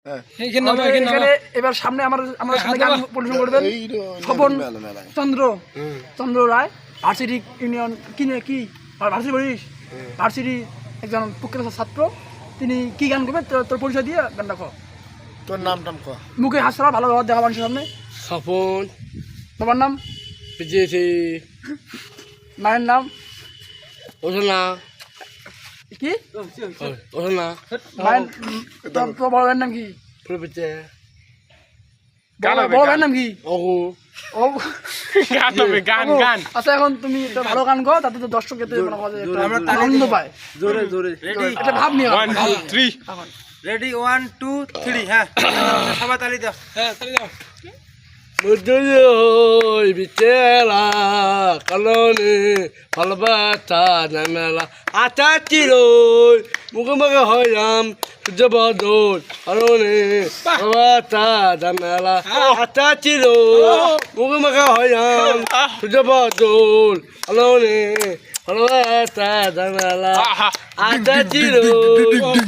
এখানে এবার সামনে আমার সামনে গান পরিবেশন করবেন স্বপন চন্দ্র রায় ভার্সিটি ইউনিয়ন কি ভার্সিটি বলিস ভার্সিটি একজন প্রখ্যাত ছাত্র। তিনি কি গান করবেন তোর পরিচয় দিয়ে গানটা কর। তোর নাম টাম কর। মুখে হাসরা ভালো ব্যবহার দেখা মানুষের সামনে। স্বপন তোমার নাম? বিজেপি। মায়ের নাম? ওঠনা। কি ওঠনা? মায়ের তোর বড় ভাইয়ের নাম কি? প্রবেছে বড় ভাইয়ের নাম কি? অগু। ও গান। আচ্ছা এখন তুমি একটা ভালো গান গাও, তাতে তো দর্শক এতে আনন্দ পায়। জোরে জোরে এটা ভাব নিও। 1 2 3 রেডি 1 2 3 হ্যাঁ সবাই তালি দাও। হ্যাঁ তালি দাও। মুদুই বিচেলা কালনে ভালোবাসা নামেলা আটা চিরই মুখে মুখে হইলাম সূর্যবদল কারণে ভালোবাসা নামেলা আটা চিরই মুখে মুখে হইলাম সূর্যবদল কারণে ভালোবাসা নামেলা আটা চিরই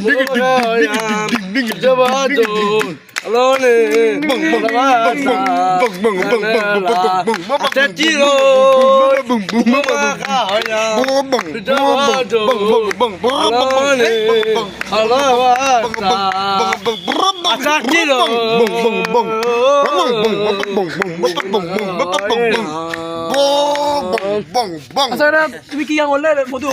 মুখে মুখে হইলাম সূর্যবদল Alone, তুমি কি গান বললে? মধু